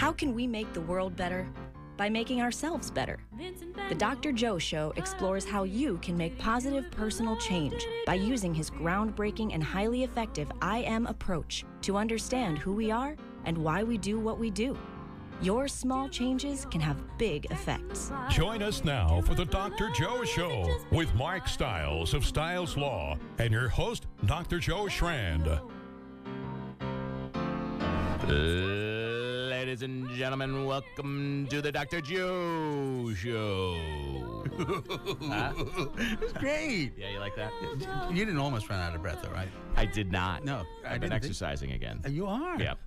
How can we make the world better? By making ourselves better. The Dr. Joe Show explores how you can make positive personal change by using his groundbreaking and highly effective I Am approach to understand who we are and why we do what we do. Your small changes can have big effects. Join us now for the Dr. Joe Show with Mark Stiles of Stiles Law and your host, Dr. Joe Schrand. Ladies and gentlemen, welcome to the Dr. Joe Show. It was great. Yeah, you like that? You didn't almost run out of breath, though, right? I did not. No, I've been exercising again. You are. Yep.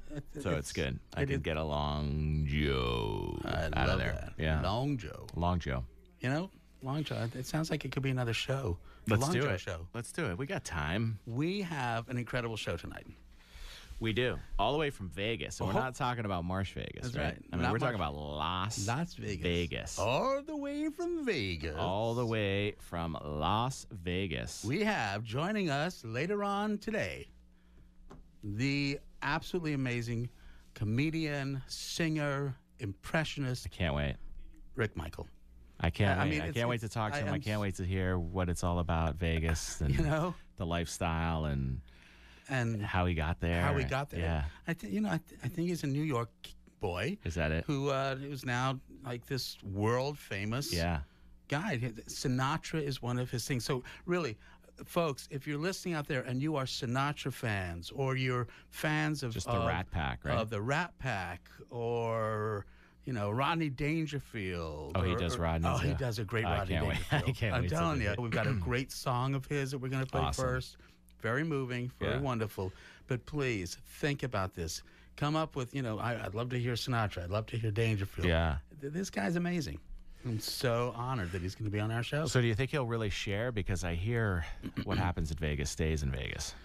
So it's good. I can get a long Joe out of there. That. Yeah. Long Joe. Long Joe. You know, Long Joe. It sounds like it could be another show. Let's Long do Joe it. Show. Let's do it. We got time. We have an incredible show tonight. We do. All the way from Vegas. So we're not talking about Marsh Vegas, That's right? right. I mean, we're talking about Las Vegas. All the way from Vegas. All the way from Las Vegas. We have joining us later on today the absolutely amazing comedian, singer, impressionist. I can't wait. Rick Michel. I can't wait. I can't wait to talk to him. I can't wait to hear what it's all about, Vegas, and the lifestyle and how he got there. Yeah. I think he's a New York boy. Is that it? Who is now like this world famous guy. Sinatra is one of his things. So really, folks, if you're listening out there and you are Sinatra fans, or you're fans of just the Rat Pack, right? Of the Rat Pack, or Rodney Dangerfield. Oh, he does Rodney. Oh, he does a great Rodney Dangerfield. I can't wait. I'm telling you, we've got a great song of his that we're going to play first. Very moving, very wonderful. But please think about this. Come up with, I'd love to hear Sinatra. I'd love to hear Dangerfield. Yeah. This guy's amazing. I'm so honored that he's going to be on our show. So do you think he'll really share? Because I hear what happens in Vegas stays in Vegas.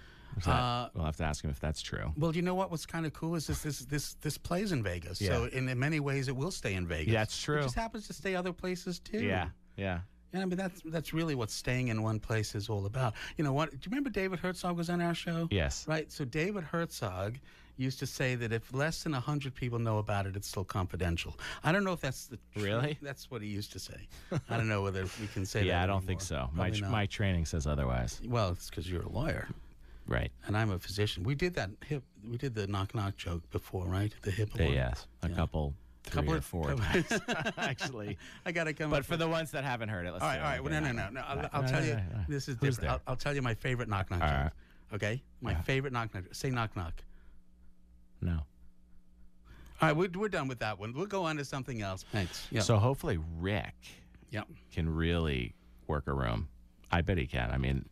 We'll have to ask him if that's true. Well, you know what? What's kind of cool is this plays in Vegas. Yeah. So in many ways, it will stay in Vegas. Yeah, that's true. It just happens to stay other places, too. Yeah. Yeah, I mean, that's really what staying in one place is all about. You know what? Do you remember David Herzog was on our show? Yes. Right. So David Herzog used to say that if less than 100 people know about it, it's still confidential. I don't know if that's the truth. Really? That's what he used to say. I don't know whether we can say that I don't anymore. think so. My training says otherwise. Well, it's because you're a lawyer. Right. And I'm a physician. We did the knock-knock joke before, right? The hip one. Yes. A couple... Three or four times, actually. I got to come But for the ones that haven't heard it, let's all right. Well, no. I'll tell you. This is different. I'll tell you my favorite knock-knock joke. Right. Okay? My favorite knock-knock joke. Say knock-knock. No. All right, we're done with that one. We'll go on to something else. Thanks. Yep. So hopefully Rick can really work a room. I bet he can. I mean,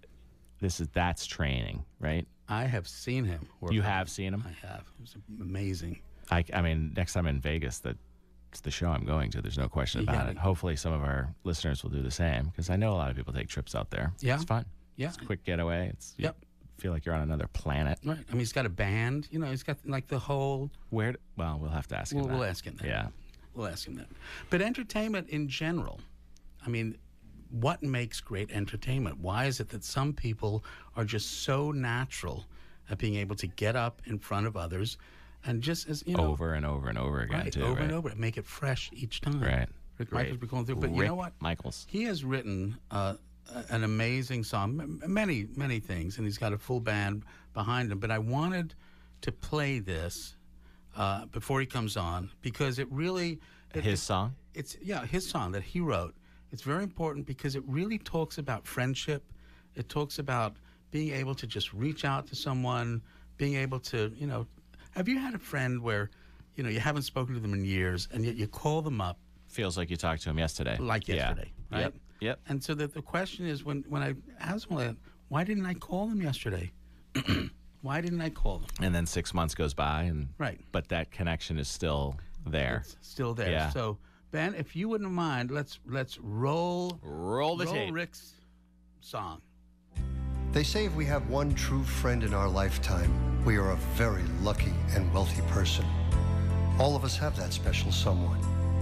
that's training, right? I have seen him work. You have seen him? I have. It was amazing. I mean, next time in Vegas, that's the show I'm going to. There's no question about it. Hopefully some of our listeners will do the same, because I know a lot of people take trips out there. Yeah. It's fun. Yeah. It's a quick getaway. You feel like you're on another planet. Right. I mean, he's got a band. He's got like the whole... Well, we'll have to ask him that. We'll ask him that. Yeah. We'll ask him that. But entertainment in general, I mean, what makes great entertainment? Why is it that some people are just so natural at being able to get up in front of others and just as over and over and over again, too. Over and over, make it fresh each time. Right. Rick Michaels be going through, but you know what? Michaels. He has written an amazing song, many things, and he's got a full band behind him. But I wanted to play this before he comes on because it really his song. It's his song that he wrote. It's very important because it really talks about friendship. It talks about being able to just reach out to someone, being able to Have you had a friend where, you haven't spoken to them in years, and yet you call them up? Feels like you talked to him yesterday. Like yesterday, right? Yep. And so the question is, when I asked him, why didn't I call them yesterday? Why didn't I call them? And then 6 months goes by, and but that connection is still there. It's still there. Yeah. So, Ben, if you wouldn't mind, let's roll the tape. Rick's song. They say if we have one true friend in our lifetime, we are a very lucky and wealthy person. All of us have that special someone,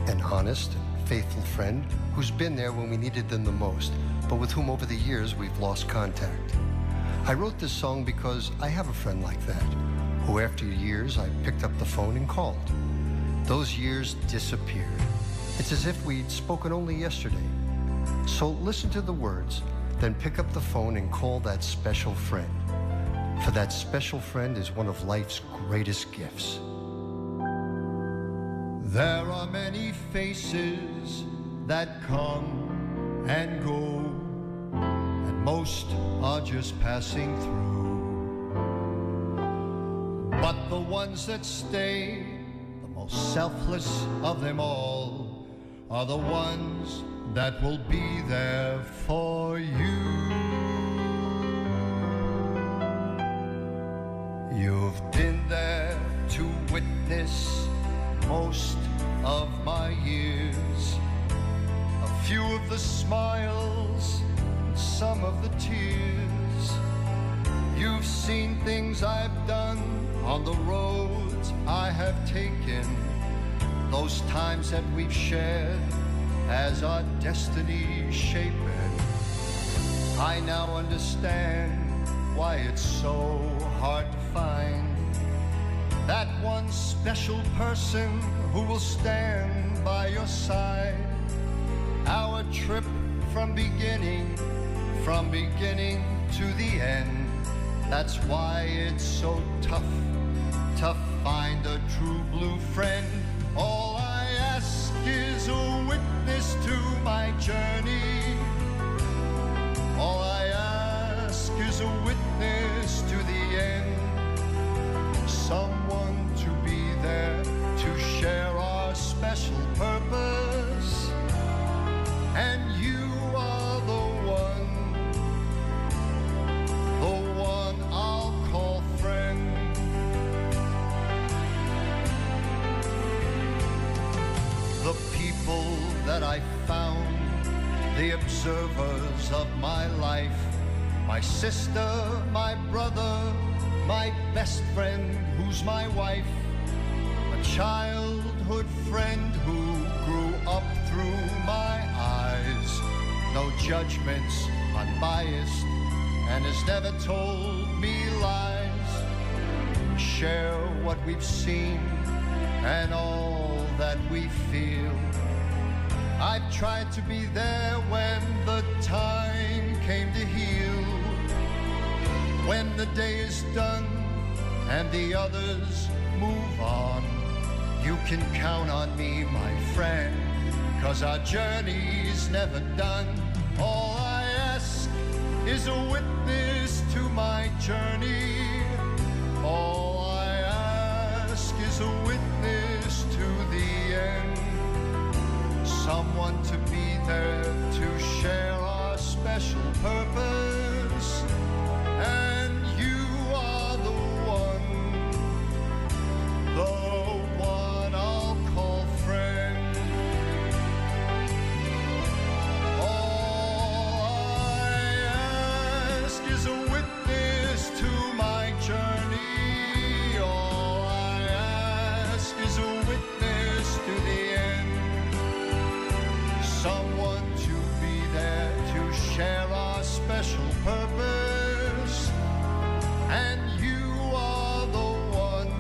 an honest and faithful friend who's been there when we needed them the most, but with whom over the years we've lost contact. I wrote this song because I have a friend like that, who after years I picked up the phone and called. Those years disappeared. It's as if we'd spoken only yesterday. So listen to the words, then pick up the phone and call that special friend. For that special friend is one of life's greatest gifts. There are many faces that come and go, and most are just passing through. But the ones that stay, the most selfless of them all, are the ones that will be there for you. You've been there to witness most of my years, a few of the smiles, some of the tears. You've seen things I've done on the roads I have taken, those times that we've shared as our destiny shapen. I now understand why it's so hard to find that one special person who will stand by your side. Our trip from beginning to the end. That's why it's so tough to find a true blue friend. All I ask is a witness to my journey. All I ask is a witness to the end. Someone to be there to share our special purpose. And you are the one I'll call friend. The people that I found, the observers of my life, my sister, my brother, my best friend who's my wife, a childhood friend who grew up through my eyes. No judgments, unbiased, and has never told me lies. We share what we've seen and all that we feel. I've tried to be there when the time came to heal. When the day is done and the others move on, you can count on me, my friend, 'cause our journey's never done. All I ask is a witness to my journey. All I ask is a witness to the end. Someone to be there to share our special purpose. And you are the one I'll call friend. All I ask is a witness to my journey. All I ask is a witness to the end. Someone to be there to share our special purpose. And you are the one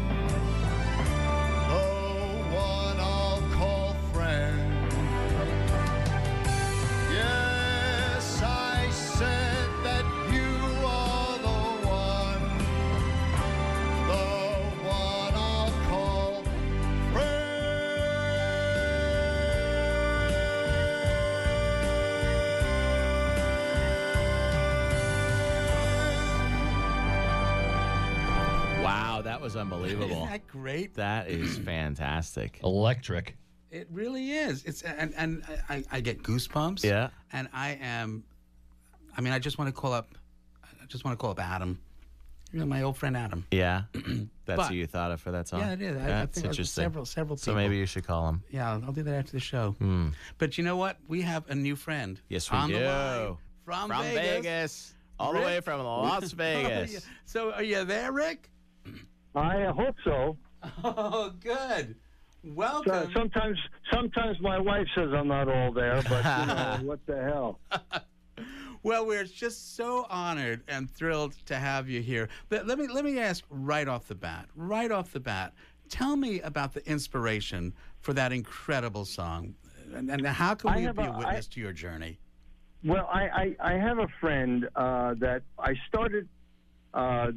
I'll call friend. Yes, I said that you are the one I'll call Wow, that was unbelievable. Isn't that great? That is fantastic. Electric. It really is. It's and I get goosebumps. Yeah. And I just want to call up Adam. You know, my old friend Adam. Yeah. That's But- who you thought of for that song? Yeah, it is. I That's think interesting. several people. So maybe you should call him. Yeah, I'll do that after the show. But you know what? We have a new friend. Yes, we on do. The line from Vegas. All the Rick? way from Las Vegas. Oh, yeah. So are you there, Rick? I hope so. Oh, good. Welcome. Sometimes my wife says I'm not all there, but you know, what the hell? Well, we're just so honored and thrilled to have you here. But let me ask right off the bat. Tell me about the inspiration for that incredible song, and how can we be a witness to your journey? Well, I have a friend that I started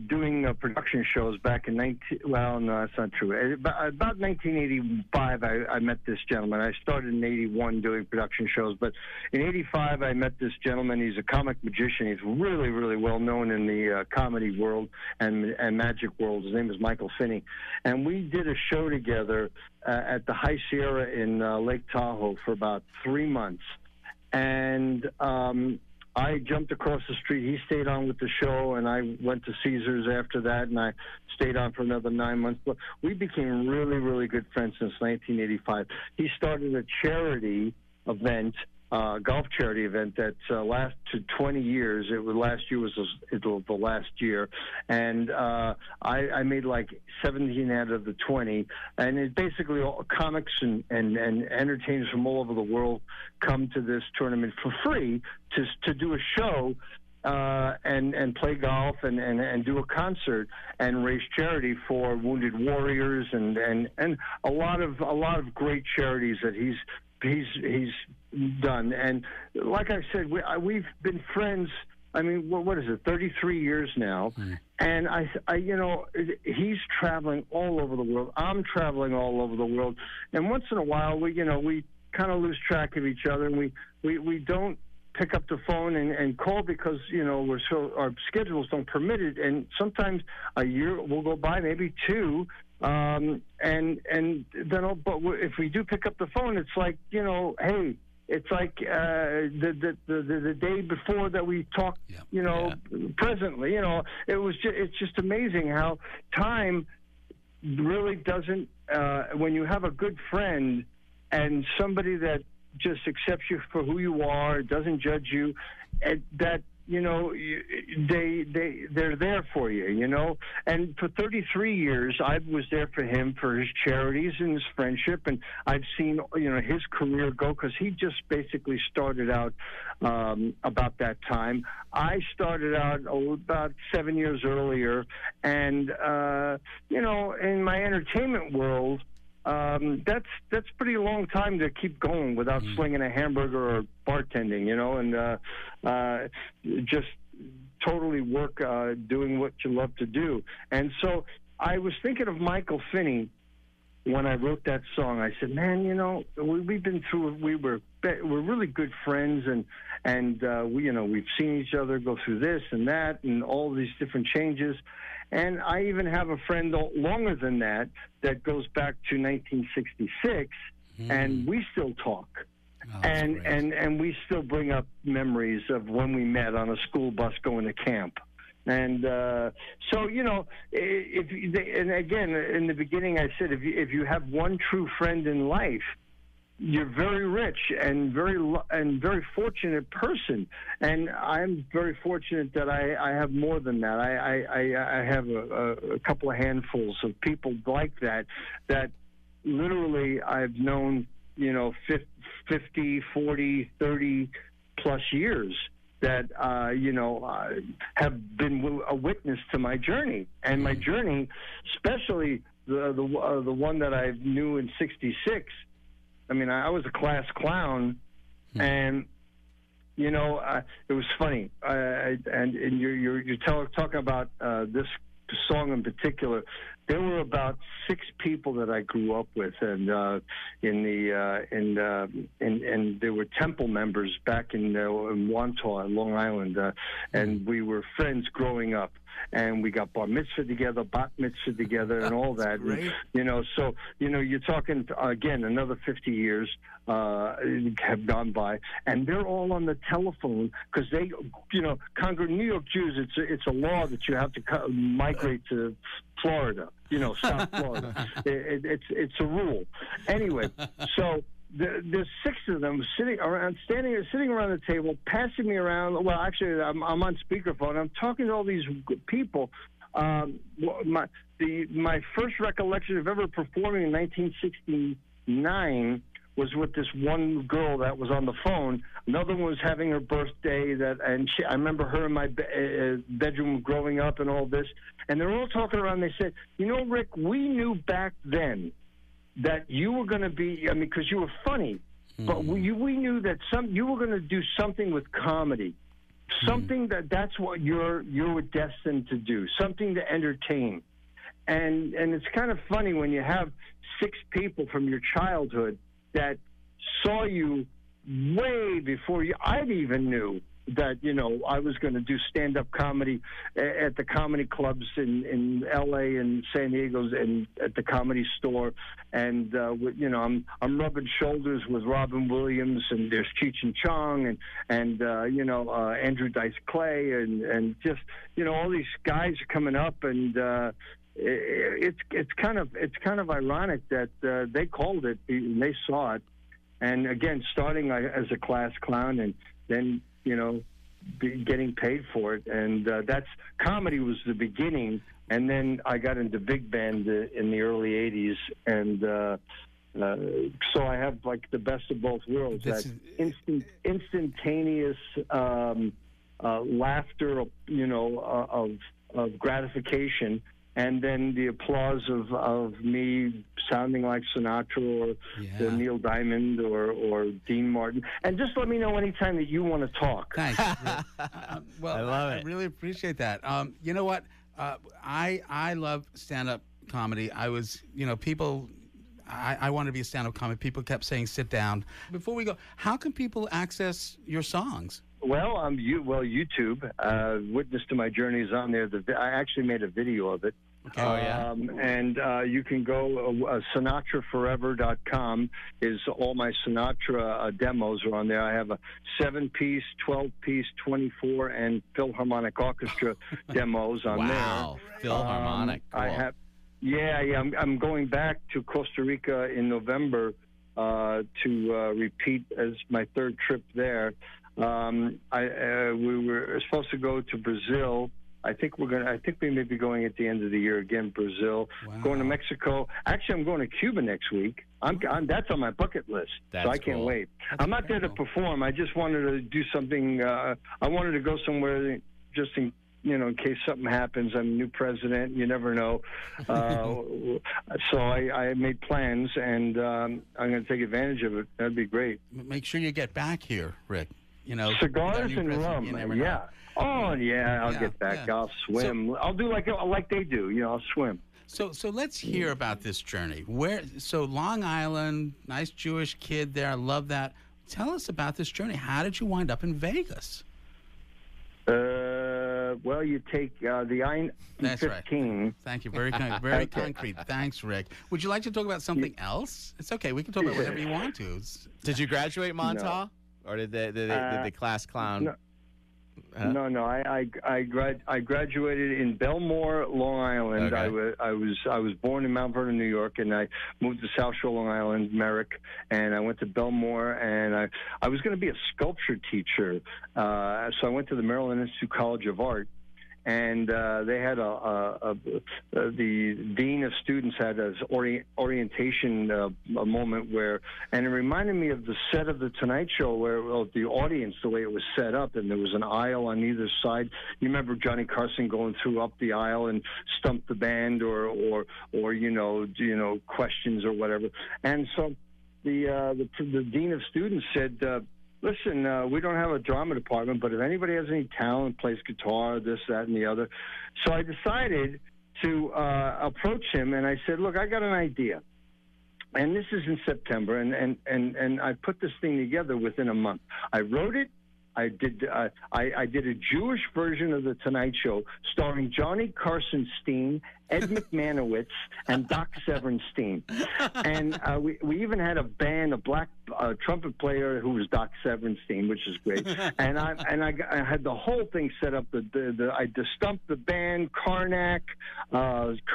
doing production shows back in well, no, that's not true. About 1985, I met this gentleman. I started in 81 doing production shows, but in 85, I met this gentleman. He's a comic magician. He's really, really well known in the comedy world and magic world. His name is Michael Finney. And we did a show together at the High Sierra in Lake Tahoe for about 3 months. And I jumped across the street. He stayed on with the show, and I went to Caesars after that, and I stayed on for another 9 months. But we became really, really good friends since 1985. He started a charity event, golf charity event that lasted 20 years. Last year was the last year, and I made like 17 out of the 20. And it basically all comics and entertainers from all over the world come to this tournament for free to do a show and play golf and do a concert and raise charity for wounded warriors and a lot of great charities that he's done. And like I said, we've been friends. I mean, what is it, 33 years now? Mm. And I he's traveling all over the world. I'm traveling all over the world. And once in a while, we kind of lose track of each other, and we don't pick up the phone and call because our schedules don't permit it. And sometimes a year will go by, maybe two. And then, but if we do pick up the phone, it's like, hey, it's like the day before that we talked, presently, it's just amazing how time really doesn't, when you have a good friend and somebody that just accepts you for who you are, doesn't judge you, that, they're there for you, And for 33 years, I was there for him for his charities and his friendship, and I've seen, his career go, because he just basically started out about that time. I started out about 7 years earlier, and, in my entertainment world, that's pretty long time to keep going without slinging a hamburger or bartending, and just totally work doing what you love to do. And so I was thinking of Michael Finney when I wrote that song. I said, man, we've been through. We're really good friends, and we've seen each other go through this and that and all these different changes. And I even have a friend longer than that goes back to 1966, and we still talk. Oh, and we still bring up memories of when we met on a school bus going to camp. And so, and again, in the beginning I said, if you have one true friend in life, you're very rich and very fortunate person. And I'm very fortunate that I have more than that. I have a couple of handfuls of people like that literally I've known, 50, 40, 30 plus years that, have been a witness to my journey. And my journey, especially the one that I knew in 66, I mean, I was a class clown, and it was funny. And you're talking about this song in particular. There were about 6 people that I grew up with, and and there were temple members back in Wantagh, Long Island, and we were friends growing up. And we got bar mitzvah together, bat mitzvah together, and all that. And, so you're talking again another 50 years have gone by, and they're all on the telephone because they, New York Jews. It's a law that you have to migrate to Florida, South Florida. It's a rule. Anyway, so. There's 6 of them sitting around the table, passing me around. Well, actually, I'm on speakerphone. I'm talking to all these people. My first recollection of ever performing in 1969 was with this one girl that was on the phone. Another one was having her birthday. I remember her in my bedroom growing up and all this. And they're all talking around. They said, you know, Rick, we knew back then that you were going to be, I mean, because you were funny, but we knew that you were going to do something with comedy. Something that's what you were destined to do, something to entertain. And it's kind of funny when you have 6 people from your childhood that saw you way before I even knew that, you know, I was going to do stand-up comedy at the comedy clubs in L.A. and San Diego and at the Comedy Store. And, you know, I'm rubbing shoulders with Robin Williams, and there's Cheech and Chong and you know, Andrew Dice Clay and just, you know, all these guys are coming up, and it's kind of ironic that they called it and they saw it. And again, starting as a class clown and then, you know, getting paid for it. And that's comedy was the beginning. And then I got into big band in the early 80s. And so I have like the best of both worlds. That instantaneous laughter, you know, of gratification. And then the applause of me sounding like Sinatra or Neil Diamond or Dean Martin. And just let me know anytime that you want to talk. Thanks. Well, I love it. I really appreciate that. You know what? I love stand-up comedy. I was, you know, people... I wanted to be a stand-up comic. People kept saying, sit down. Before we go, how can people access your songs? Well, YouTube. Witness to My Journey is on there. I actually made a video of it. Okay. Oh, yeah. And you can go, SinatraForever.com is all my Sinatra demos are on there. I have a 7-piece, 12-piece, 24, and Philharmonic Orchestra demos on there. Wow, Philharmonic. Cool. I have, I'm going back to Costa Rica in November to repeat as my 3rd trip there. We were supposed to go to Brazil. I think we may be going at the end of the year again. Brazil, going to Mexico. Actually, I'm going to Cuba next week. That's on my bucket list. So I can't wait. I'm not there to perform. I just wanted to do something. I wanted to go somewhere just in case something happens. I'm a new president. You never know. So I made plans, and I'm going to take advantage of it. That'd be great. Make sure you get back here, Rick. You know, cigars and rum. Yeah. Oh, yeah. I'll get back. I'll swim. I'll do like they do. You know, I'll swim. So let's hear about this journey. So Long Island, nice Jewish kid there. I love that. Tell us about this journey. How did you wind up in Vegas? Well, you take the I-15. That's right. Thank you. Very concrete. Thanks, Rick. Would you like to talk about something else? It's okay. We can talk about whatever you want to. Did you graduate Montauk? No. Or did the class clown? No. I graduated in Belmore, Long Island. Okay. I was born in Mount Vernon, New York, and I moved to South Shore, Long Island, Merrick, and I went to Belmore, and I was going to be a sculpture teacher, so I went to the Maryland Institute College of Art. And they had the dean of students had this orientation a moment where, and it reminded me of the set of The Tonight Show where the audience, the way it was set up, and there was an aisle on either side. You remember Johnny Carson going through up the aisle and stump the band or questions or whatever. And so the dean of students said, listen, we don't have a drama department, but if anybody has any talent, plays guitar, this, that, and the other. So I decided to approach him, and I said, look, I got an idea. And this is in September, and I put this thing together within a month. I wrote it. I did a Jewish version of The Tonight Show starring Johnny Carson Steen, Ed McManowitz, and Doc Severnstein. And we even had a band, a black trumpet player who was Doc Severnstein, which is great. And I had the whole thing set up. I stumped the band, Karnak,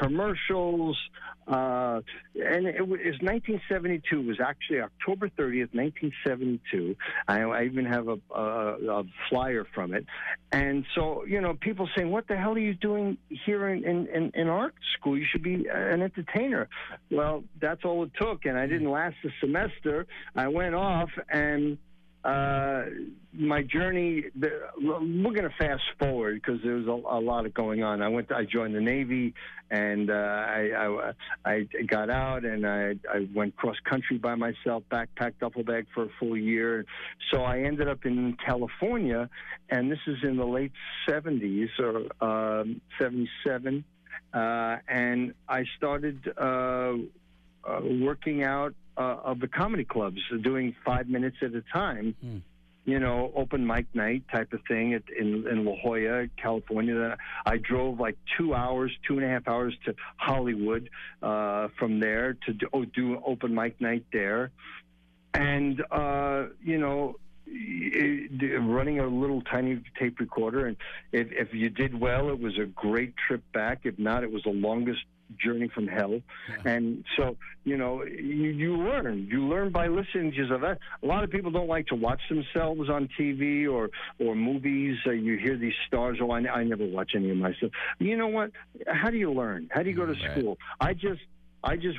commercials, and it was 1972. It was actually October 30th, 1972. I even have a a flyer from it. And so, you know, people saying, what the hell are you doing here in art school? You should be an entertainer. Well, that's all it took, and I didn't last a semester. I went off, and my journey, we're going to fast forward because there was a lot of going on. I joined the Navy, and I got out, and I went cross country by myself, backpacked duffel bag for a full year. So I ended up in California, and this is in the late 70s or 77, and I started working out of the comedy clubs, doing 5 minutes at a time, you know, open mic night type of thing in La Jolla, California. Then I drove like 2.5 hours to Hollywood from there to do open mic night there. And, you know, running a little tiny tape recorder. And if you did well, it was a great trip back. If not, it was the longest journey from hell. And so, you know, you learn by listening to yourself. A lot of people don't like to watch themselves on TV or movies. You hear these stars, I never watch any of myself. You know what? How do you learn? How do you go to school? I just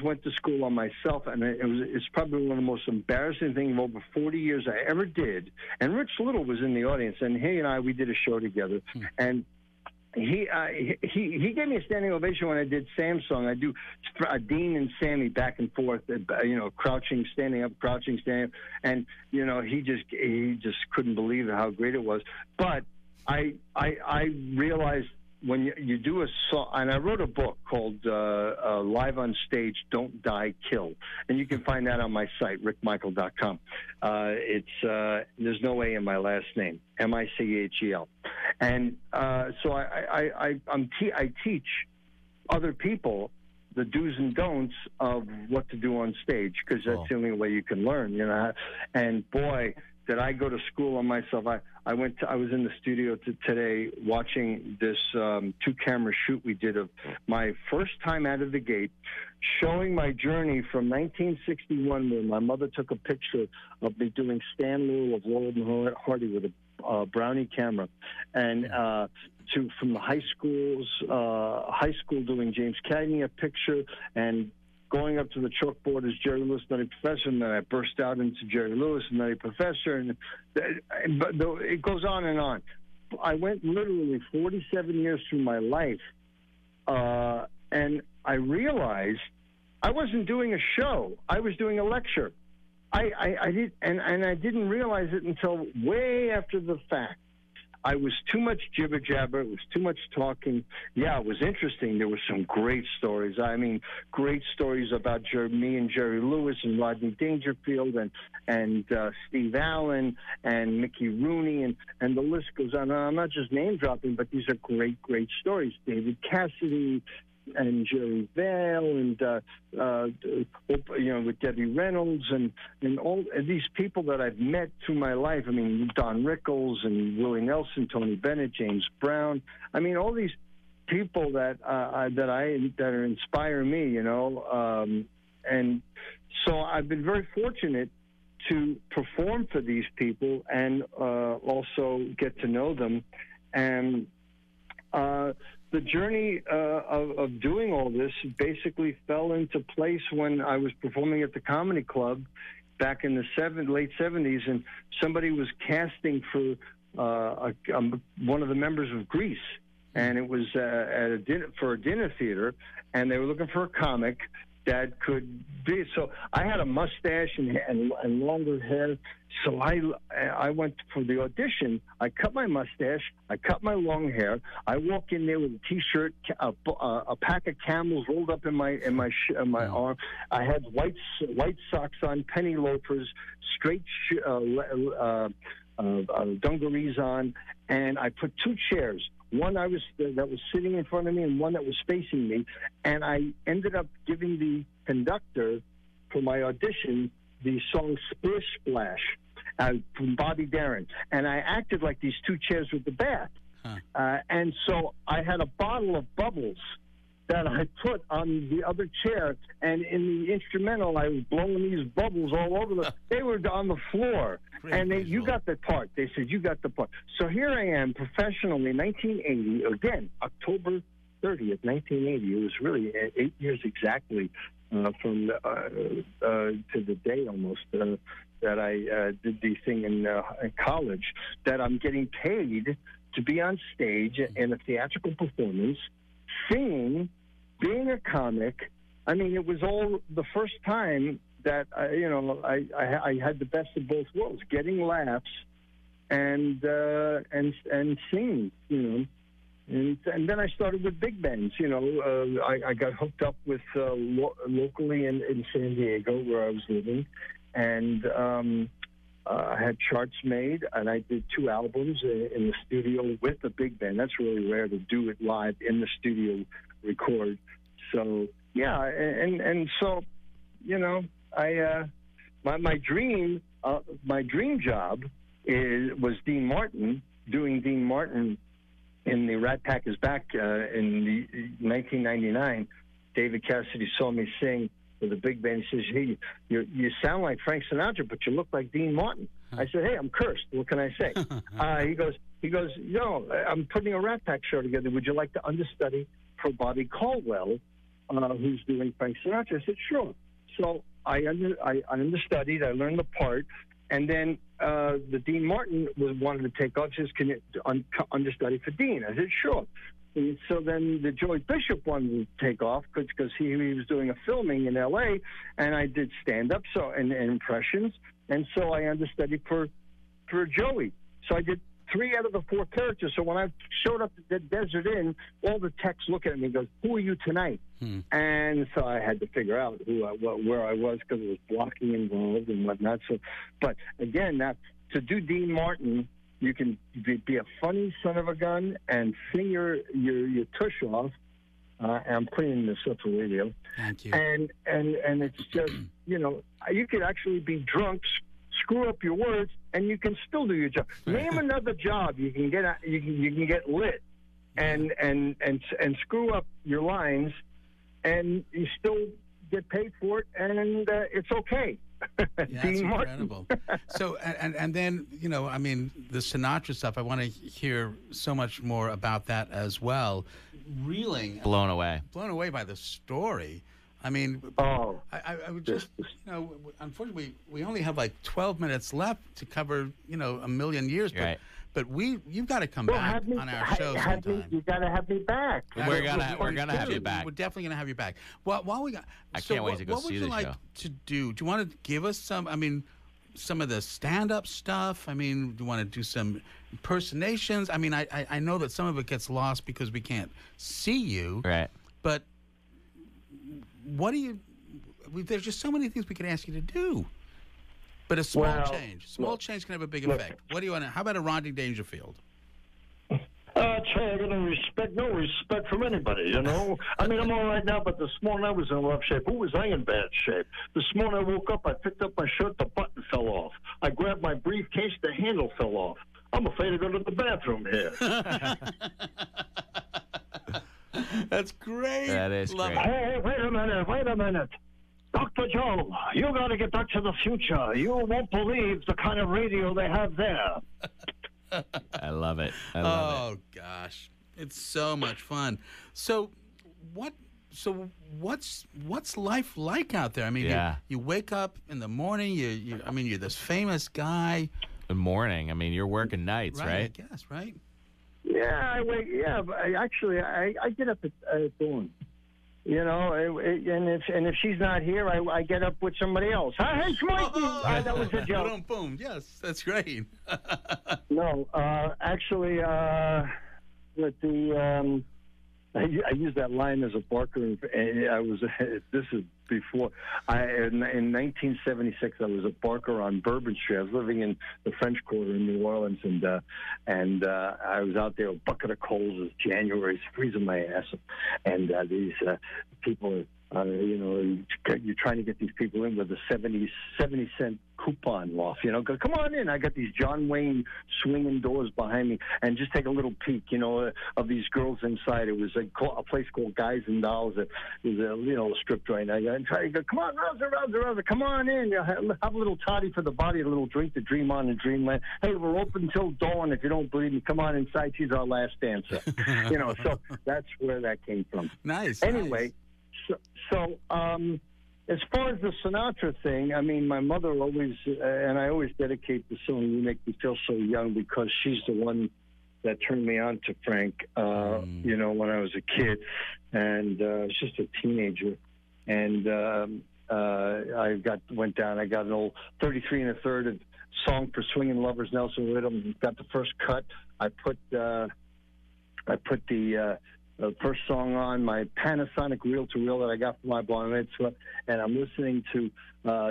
went to school on myself, and it's probably one of the most embarrassing things of over 40 years I ever did. And Rich Little was in the audience, and he and I, we did a show together. And he gave me a standing ovation when I did Sam's song. I do Dean and Sammy back and forth, you know, crouching, standing up, crouching, standing up, and you know, he just couldn't believe how great it was. But I realized when you do a song, and I wrote a book called Live on Stage, Don't Die, Kill, and you can find that on my site, rickmichel.com. There's no A in my last name, Michel. And so I teach other people the do's and don'ts of what to do on stage, because that's the only way you can learn, you know. And boy, did I go to school on myself. I was in the studio today watching this 2-camera shoot we did of my first time out of the gate, showing my journey from 1961, when my mother took a picture of me doing Stan Laurel of Laurel and Hardy with a Brownie camera, and from the high school doing James Cagney a picture, and going up to the chalkboard as Jerry Lewis, Nutty Professor, and then I burst out into Jerry Lewis and Nutty Professor, and but it goes on and on. I went literally 47 years through my life, and I realized I wasn't doing a show. I was doing a lecture. I didn't realize it until way after the fact. I was too much jibber jabber. It was too much talking. Yeah, it was interesting. There were some great stories. I mean, great stories about me and Jerry Lewis and Rodney Dangerfield and Steve Allen and Mickey Rooney, and the list goes on. I'm not just name dropping, but these are great, great stories. David Cassidy and Jerry Vale, and you know, with Debbie Reynolds, and all these people that I've met through my life. I mean, Don Rickles and Willie Nelson, Tony Bennett, James Brown. I mean, all these people that are inspire me, you know. And so I've been very fortunate to perform for these people and also get to know them. And the journey of doing all this basically fell into place when I was performing at the Comedy Club back in the late 70s, and somebody was casting for one of the members of Grease, and it was for a dinner theater, and they were looking for a comic that could be. So I had a mustache and longer hair. So I went for the audition. I cut my mustache. I cut my long hair. I walk in there with a T-shirt, a pack of Camels rolled up in my arm. I had white socks on, penny loafers, straight dungarees on, and I put 2 chairs. One that was sitting in front of me, and one that was facing me. And I ended up giving the conductor for my audition the song "Splish Splash" from Bobby Darin, and I acted like these 2 chairs with the bath. And so I had a bottle of bubbles that I put on the other chair, and in the instrumental, I was blowing these bubbles all over they were on the floor. Great you got the part. They said, you got the part. So here I am, professionally, 1980, again, October 30th, 1980. It was really 8 years exactly from to the day almost that I did the thing in college, that I'm getting paid to be on stage in a theatrical performance, singing, being a comic. I mean, it was all the first time that I had the best of both worlds, getting laughs and singing, you know. And then I started with big bands, you know. I got hooked up with locally in San Diego, where I was living, and I had charts made, and I did 2 albums in the studio with a big band. That's really rare to do it live in the studio, record. So yeah, and so, you know, my dream job was Dean Martin, doing Dean Martin in the Rat Pack is Back in the 1999. David Cassidy saw me sing with a big band. He says, "Hey, you sound like Frank Sinatra, but you look like Dean Martin." I said, "Hey, I'm cursed. What can I say?" He goes, "Yo, I'm putting a Rat Pack show together. Would you like to understudy for Bobby Caldwell, who's doing Frank Sinatra?" I said, "Sure." So I understudied. I learned the part, and then the Dean Martin wanted to take off. Says, "Can you understudy for Dean?" I said, "Sure." And so then the Joey Bishop wanted to take off because he was doing a filming in L.A., and I did stand-up and impressions, and so I understudied for Joey. So I did 3 out of the 4 characters. So when I showed up at the Desert Inn, all the techs look at me and goes, "Who are you tonight?" And so I had to figure out where I was, because it was blocking involved and whatnot. So, but again, to do Dean Martin, you can be a funny son of a gun and sing your tush off. And I'm putting this up for radio. Thank you. And it's just, you know, you could actually be drunk, screw up your words, and you can still do your job. Name another job you can get lit and screw up your lines, and you still get paid for it, and it's okay. Yeah, that's incredible. So, and then, you know, I mean, the Sinatra stuff, I want to hear so much more about that as well. Blown away by the story. I mean, I would just, you know, unfortunately, we only have like 12 minutes left to cover, you know, a million years. Right. But you've got to come back on our show sometime. You got to have me back. We're gonna have you back. We're definitely gonna have you back. While we got, I can't wait to go see the show. What would you like to do? Do you want to give us some? I mean, some of the stand-up stuff. I mean, do you want to do some impersonations? I mean, I know that some of it gets lost because we can't see you. Right. But what do you? There's just so many things we could ask you to do. But a small change can have a big effect. What do you want? How about a Rodney Dangerfield? I got no respect from anybody, you know. I mean, I'm all right now, but this morning I was in rough shape. Who was I in bad shape? This morning I woke up, I picked up my shirt, the button fell off. I grabbed my briefcase, the handle fell off. I'm afraid to go to the bathroom here. That's great. That is great. Hey, wait a minute. Dr. Joe, you got to get back to the future. You won't believe the kind of radio they have there. I love it. Oh gosh, it's so much fun. So, what's life like out there? I mean, you wake up in the morning. You're this famous guy. The morning. I mean, you're working nights, right? I guess, right? Yeah, but I get up at dawn. You know, and if she's not here, I get up with somebody else. Hey, Mikey! That was a joke. Boom, boom. Yes, that's great. No, actually, I used that line as a barker, and this is before. In 1976, I was a barker on Bourbon Street. I was living in the French Quarter in New Orleans, and I was out there, a bucket of coals. It was January, it's freezing my ass, and these people, you trying to get these people in with a 70-cent coupon off. Go, come on in. I got these John Wayne swinging doors behind me, and just take a little peek, of these girls inside. It was a place called Guys and Dolls. It was a strip joint. I try to go, come on, Rosa, come on in. Have a little toddy for the body, a little drink to dream on in dreamland. Hey, we're open till dawn. If you don't believe me, come on inside. She's our last dancer. So that's where that came from. Nice. Anyway, so as far as the Sinatra thing, I mean, my mother always, and I always dedicate the song "You Make Me Feel So Young" because she's the one that turned me on to Frank, when I was a kid, and I was just a teenager. And I went down. I got an old 33 1/3 of Song for Swingin' Lovers, Nelson Rhythm. Got the first cut. I put the first song on my Panasonic reel-to-reel that I got from my bar mitzvah, and I'm listening to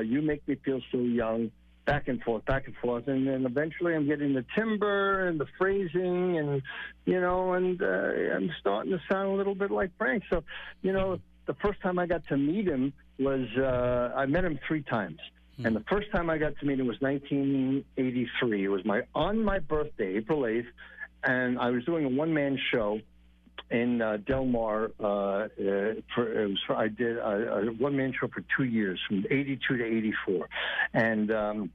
"You Make Me Feel So Young," back and forth, and then eventually I'm getting the timbre and the phrasing, and I'm starting to sound a little bit like Frank. So, the first time I got to meet him was I met him 3 times. And the first time I got to meet him was 1983. It was on my birthday, April 8th, and I was doing a one-man show in Del Mar. I did a one-man show for 2 years, from 82 to 84. And a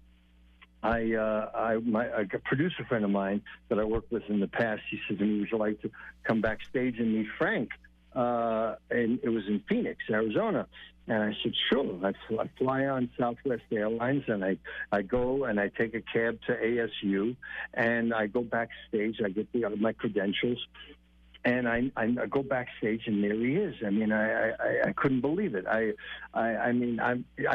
producer friend of mine that I worked with in the past, he said to me, would you like to come backstage and meet Frank? And it was in Phoenix, Arizona. And I said, sure. I fly on Southwest Airlines, and I go and I take a cab to ASU, and I go backstage. I get my credentials, and I go backstage, and there he is. I mean, I couldn't believe it. I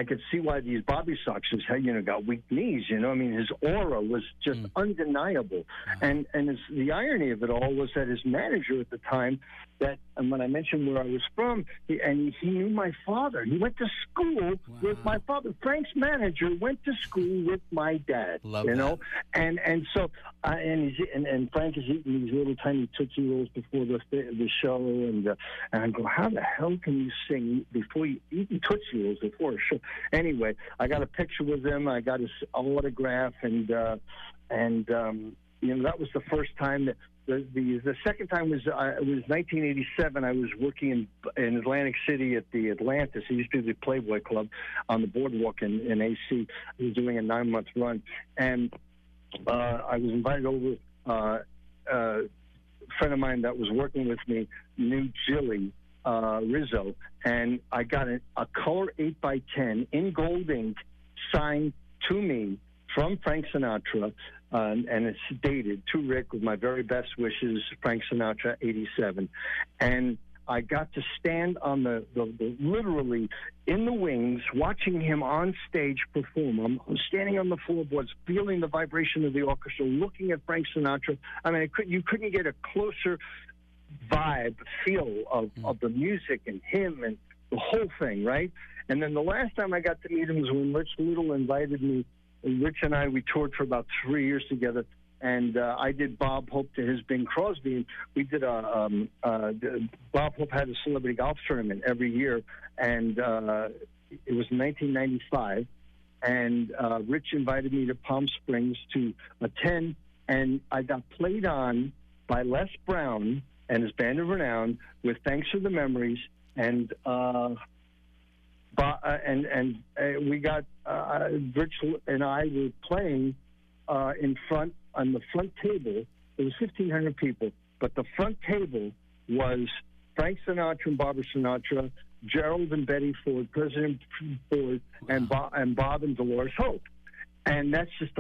could see why these Bobby Soxers got weak knees. I mean, his aura was just undeniable. And the irony of it all was that his manager at the time, and when I mentioned where I was from, he knew my father. He went to school with my father. Frank's manager went to school with my dad. Love that. And so and Frank is eating these little tiny Tootsie Rolls before the show, and I go, how the hell can you sing before you eat Tootsie Rolls before a show? Anyway, I got a picture with him. I got his autograph, and that was the first time that. The second time was 1987. I was working in Atlantic City at the Atlantis. It used to be the Playboy Club on the boardwalk in AC. I was doing a 9-month run, and I was invited over. A friend of mine that was working with me knew Jilly Rizzo, and I got a color 8x10 in gold ink signed to me from Frank Sinatra. And it's dated to Rick with my very best wishes, Frank Sinatra, 87. And I got to stand on the literally in the wings, watching him on stage perform. I'm standing on the floorboards, feeling the vibration of the orchestra, looking at Frank Sinatra. I mean, you couldn't get a closer feel of the music and him and the whole thing, right? And then the last time I got to meet him was when Rich Little invited me. Rich and I, we toured for about 3 years together, and I did Bob Hope to his Bing Crosby. And we did Bob Hope had a celebrity golf tournament every year, and it was in 1995. And Rich invited me to Palm Springs to attend, and I got played on by Les Brown and his Band of Renown with "Thanks for the Memories," and we got Rich and I were playing in front on the front table. There was 1,500 people, but the front table was Frank Sinatra and Barbara Sinatra, Gerald and Betty Ford, President Ford, and Bob and Dolores Hope. And that's just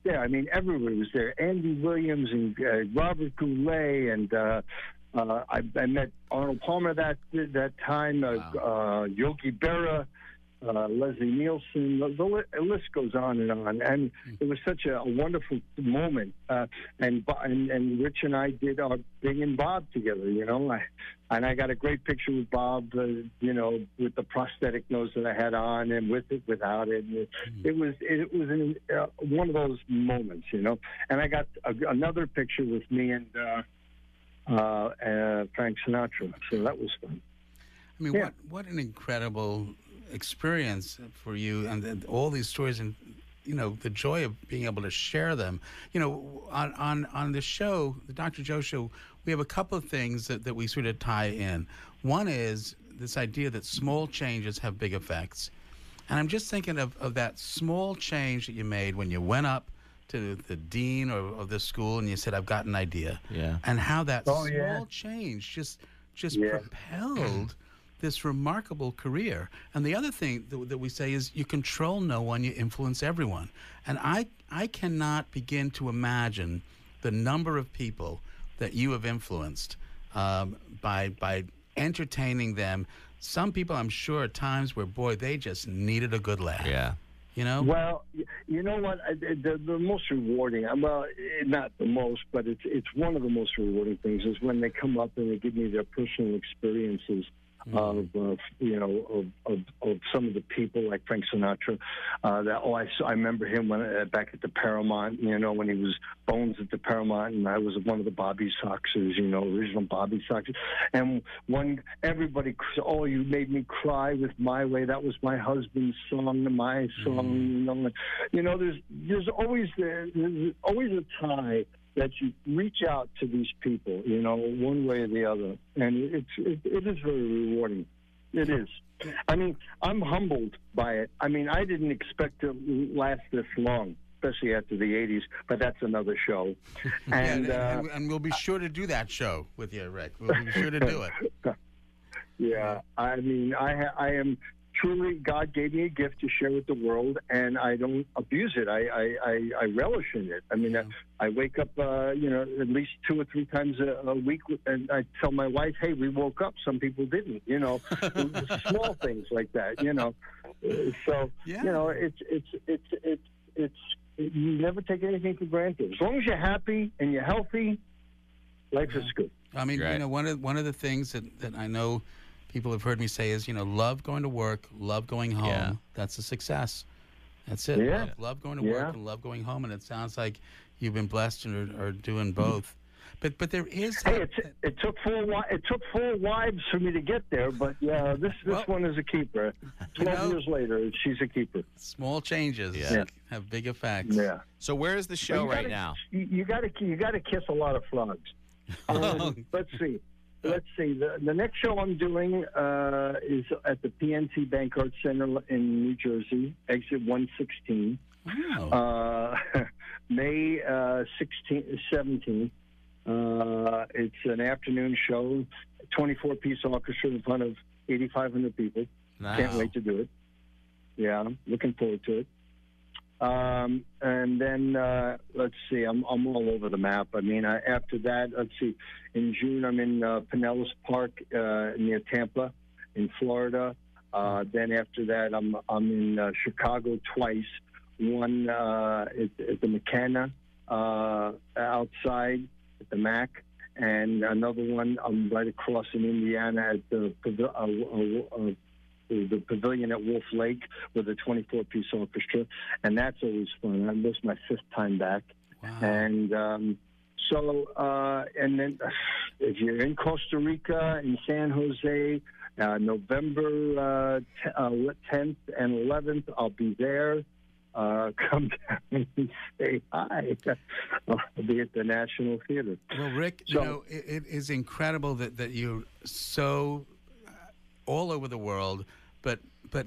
there. I mean, everybody was there. Andy Williams and Robert Goulet, and I met Arnold Palmer that time, Yogi Berra, Leslie Nielsen. The list goes on, and it was such a wonderful moment. And Rich and I did our Bing and Bob together, and I got a great picture with Bob, with the prosthetic nose that I had on, and with it, without it. It was one of those moments, And I got another picture with me and Frank Sinatra, so that was fun. I mean, what an incredible experience for you, and all these stories, and the joy of being able to share them. On the show, the Dr. Joe Show, we have a couple of things that we sort of tie in. One is this idea that small changes have big effects. And I'm just thinking of that small change that you made when you went up to the dean of the school and you said, I've got an idea. Yeah. And how that small change just propelled this remarkable career. And the other thing that we say is you control no one, you influence everyone. And I cannot begin to imagine the number of people that you have influenced by entertaining them. Some people, I'm sure, at times where, boy, they just needed a good laugh. Yeah. Well, you know what? The most rewarding, well, not the most, but it's one of the most rewarding things is when they come up and they give me their personal experiences of some of the people like Frank Sinatra. I remember him back at the Paramount. When he was Bones at the Paramount, and I was one of the Bobby Soxers. Original Bobby Soxers. And everybody, you made me cry with My Way. That was my husband's song, my song. There's always a tie that you reach out to these people, one way or the other, and it is very rewarding. It is. I mean, I'm humbled by it. I mean, I didn't expect to last this long, especially after the 80s, but that's another show. And we'll be sure to do that show with you, Rick. We'll be sure to do it. Yeah, I mean, I am truly, God gave me a gift to share with the world, and I don't abuse it. I relish in it. I mean, I wake up, at least 2 or 3 times a week, and I tell my wife, "Hey, we woke up. Some people didn't." Small things like that. So it's you never take anything for granted. As long as you're happy and you're healthy, life is good. I mean, right. One of the things that I know people have heard me say is, love going to work, love going home. Yeah. That's a success. That's it. Yeah. Love going to work and love going home. And it sounds like you've been blessed and are doing both. But there is. Hey, it took 4 wives for me to get there. But yeah, this one is a keeper. 12 years later, she's a keeper. Small changes have big effects. Yeah. So where is the show right now? You got to kiss a lot of frogs. Let's see. The next show I'm doing is at the PNC Bank Arts Center in New Jersey, exit 116. Wow. May 17th. It's an afternoon show, 24-piece orchestra in front of 8,500 people. Nice. Can't wait to do it. Yeah, looking forward to it. And then let's see, I'm all over the map. I mean, after that, let's see, in June I'm in Pinellas Park near Tampa, in Florida. Then after that, I'm in Chicago twice. One at the McKenna outside at the Mac, and another one I'm right across in Indiana at the Pavilion at Wolf Lake with a 24-piece orchestra, and that's always fun. This is my 5th time back. Wow. And and then if you're in Costa Rica, in San Jose, November 10th and 11th, I'll be there. Come down and say hi. I'll be at the National Theater. Well, Rick, it is incredible that you're so all over the world, but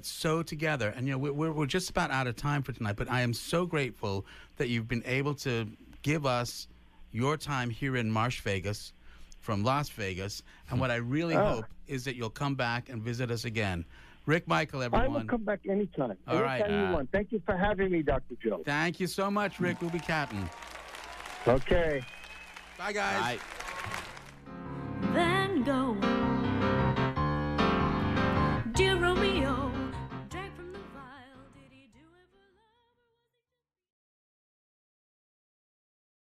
so together. And we're just about out of time for tonight. But I am so grateful that you've been able to give us your time here in Marsh Vegas, from Las Vegas. And what I really hope is that you'll come back and visit us again. Rick Michel, everyone. I will come back anytime. All right. Anytime you want. Thank you for having me, Dr. Joe. Thank you so much, Rick. We'll be catting. Okay. Bye, guys. Bye. Then go